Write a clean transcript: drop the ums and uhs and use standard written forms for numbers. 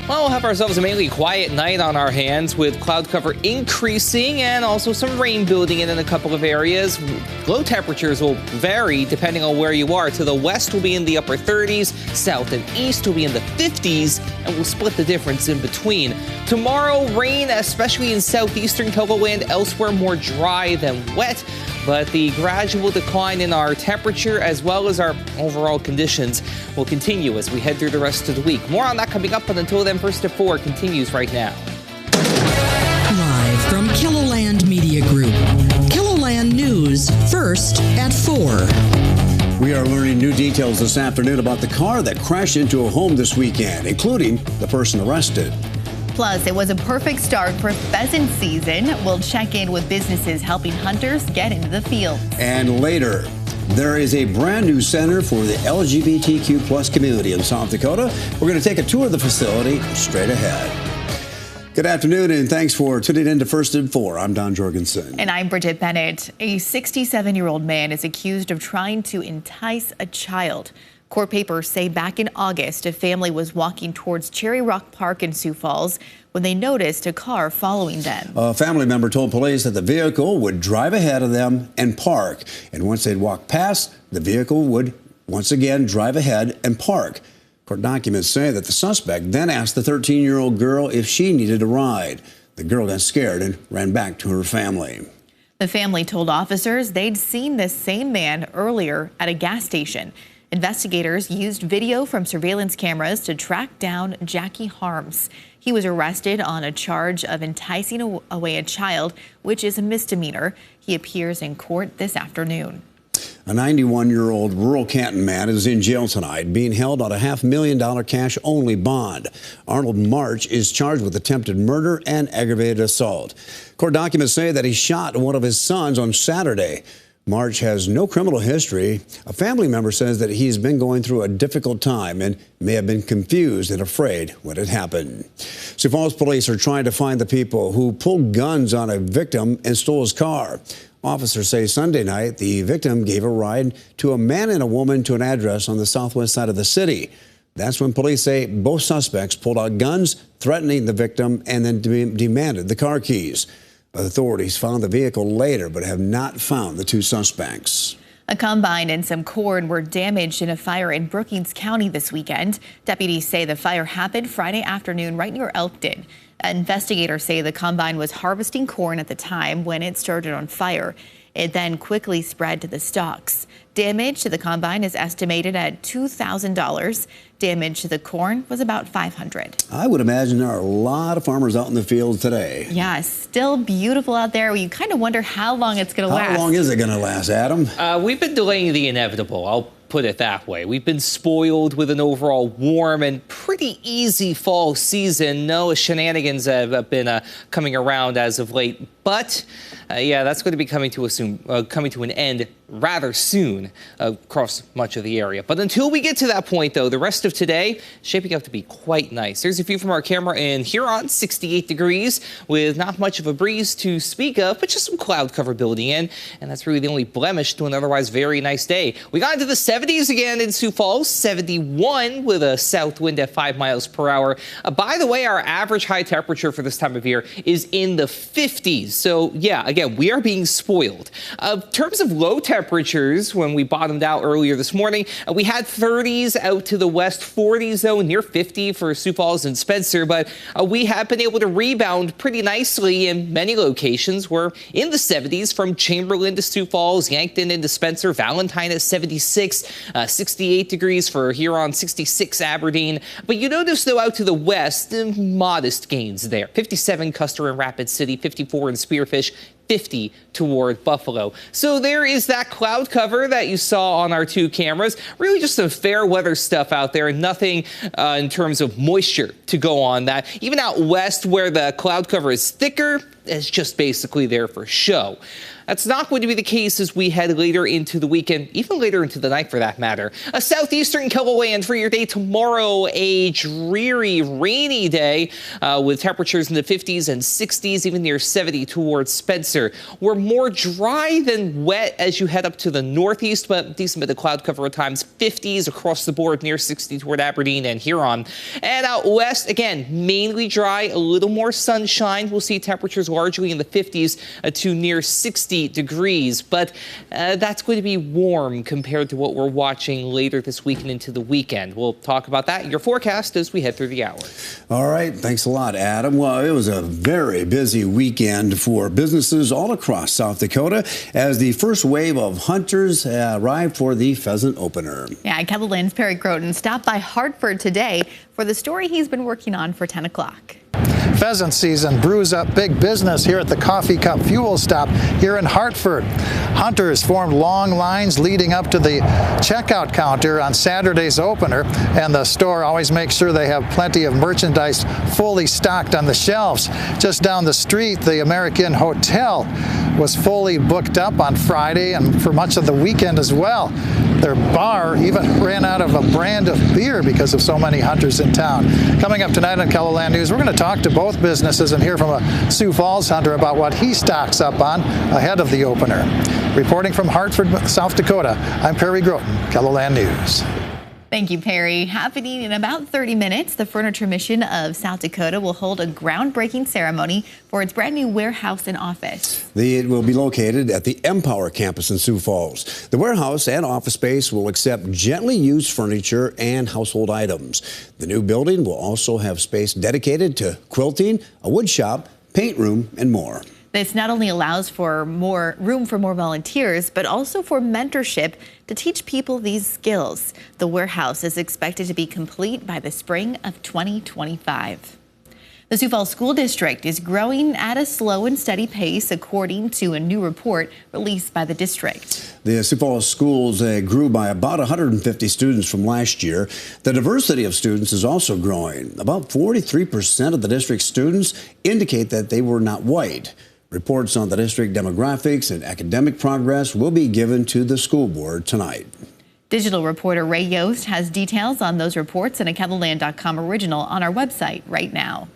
Well, we'll have ourselves a mainly quiet night on our hands with cloud cover increasing and also some rain building in a couple of areas. Low temperatures will vary depending on where you are. To the west will be in the upper 30s, south and east will be in the 50s, and we'll split the difference in between. Tomorrow, rain, especially in southeastern KELOLAND, elsewhere more dry than wet. But the gradual decline in our temperature as well as our overall conditions will continue as we head through the rest of the week. More on that coming up, but until then, First at 4 continues right now. Live from KELOLAND Media Group. KELOLAND News, First at 4. We are learning new details this afternoon about the car that crashed into a home this weekend, including the person arrested. Plus, it was a perfect start for pheasant season. We'll check in with businesses helping hunters get into the field. And later, there is a brand new center for the LGBTQ plus community in South Dakota. We're going to take a tour of the facility straight ahead. Good afternoon, and thanks for tuning in to First at 4. I'm Don Jorgensen. And I'm Bridget Bennett. A 67-year-old man is accused of trying to entice a child. Court papers say back in August, a family was walking towards Cherry Rock Park in Sioux Falls when they noticed a car following them. A family member told police that the vehicle would drive ahead of them and park. And once they'd walk past, the vehicle would once again drive ahead and park. Court documents say that the suspect then asked the 13-year-old girl if she needed a ride. The girl got scared and ran back to her family. The family told officers they'd seen this same man earlier at a gas station. Investigators used video from surveillance cameras to track down Jackie Harms. He was arrested on a charge of enticing away a child, which is a misdemeanor. He appears in court this afternoon. A 91-year-old rural Canton man is in jail tonight, being held on a $500,000 cash-only bond. Arnold March is charged with attempted murder and aggravated assault. Court documents say that he shot one of his sons on Saturday. March has no criminal history. A family member says that he's been going through a difficult time and may have been confused and afraid when it happened. Sioux Falls police are trying to find the people who pulled guns on a victim and stole his car. Officers say Sunday night the victim gave a ride to a man and a woman to an address on the southwest side of the city. That's when police say both suspects pulled out guns, threatening the victim, and then demanded the car keys. Authorities found the vehicle later, but have not found the two suspects. A combine and some corn were damaged in a fire in Brookings County this weekend. Deputies say the fire happened Friday afternoon right near Elkton. Investigators say the combine was harvesting corn at the time when it started on fire. It then quickly spread to the stalks. Damage to the combine is estimated at $2,000. Damage to the corn was about $500. I would imagine there are a lot of farmers out in the field today. Yeah, still beautiful out there. You kind of wonder how long it's going to last. How long is it going to last, Adam? We've been delaying the inevitable. I'll put it that way. We've been spoiled with an overall warm and pretty easy fall season. No shenanigans have been coming around as of late. But yeah, that's going to be coming to an end rather soon across much of the area. But until we get to that point, though, the rest of today shaping up to be quite nice. There's a view from our camera in Huron, 68 degrees, with not much of a breeze to speak of, but just some cloud cover building in. And that's really the only blemish to an otherwise very nice day. We got into the 70s again in Sioux Falls, 71 with a south wind at 5 miles per hour. By the way, our average high temperature for this time of year is in the 50s. So yeah, again, we are being spoiled. In terms of low temperatures, when we bottomed out earlier this morning, we had 30s out to the west, 40s though, near 50 for Sioux Falls and Spencer. But we have been able to rebound pretty nicely in many locations. We're in the 70s from Chamberlain to Sioux Falls, Yankton into Spencer, Valentine at 76, 68 degrees for Huron, 66 Aberdeen. But you notice though out to the west, modest gains there. 57 Custer and Rapid City, 54 in Spearfish, 50 toward Buffalo. So there is that cloud cover that you saw on our two cameras. Really just some fair weather stuff out there and nothing in terms of moisture to go on that. Even out west where the cloud cover is thicker, is just basically there for show. That's not going to be the case as we head later into the weekend, even later into the night for that matter. A southeastern KELOLAND for your day tomorrow, a dreary, rainy day with temperatures in the 50s and 60s, even near 70 towards Spencer. We're more dry than wet as you head up to the northeast, but decent bit of cloud cover at times. 50s across the board, near 60 toward Aberdeen and Huron. And out west, again, mainly dry, a little more sunshine. We'll see temperatures largely in the 50s to near 60 degrees, but that's going to be warm compared to what we're watching later this week and into the weekend. We'll talk about that in your forecast as we head through the hour. All right. Thanks a lot, Adam. Well, it was a very busy weekend for businesses all across South Dakota as the first wave of hunters arrived for the pheasant opener. Yeah, KELOLAND's Perry Groten stopped by Hartford today for the story he's been working on for 10 o'clock. Pheasant season brews up big business here at the Coffee Cup Fuel Stop here in Hartford. Hunters formed long lines leading up to the checkout counter on Saturday's opener, and the store always makes sure they have plenty of merchandise fully stocked on the shelves. Just down the street, the American Hotel was fully booked up on Friday and for much of the weekend as well. Their bar even ran out of a brand of beer because of so many hunters in town. Coming up tonight on KELOLAND News, we're going to talk to both businesses and hear from a Sioux Falls hunter about what he stocks up on ahead of the opener. Reporting from Hartford, South Dakota, I'm Perry Groten, KELOLAND News. Thank you, Perry. Happening in about 30 minutes, the Furniture Mission of South Dakota will hold a groundbreaking ceremony for its brand new warehouse and office. It will be located at the Empower campus in Sioux Falls. The warehouse and office space will accept gently used furniture and household items. The new building will also have space dedicated to quilting, a wood shop, paint room, and more. This not only allows for more room for more volunteers, but also for mentorship to teach people these skills. The warehouse is expected to be complete by the spring of 2025. The Sioux Falls School District is growing at a slow and steady pace, according to a new report released by the district. The Sioux Falls schools grew by about 150 students from last year. The diversity of students is also growing. About 43% of the district's students indicate that they were not white. Reports on the district demographics and academic progress will be given to the school board tonight. Digital reporter Ray Yost has details on those reports and a KELOLAND.com original on our website right now.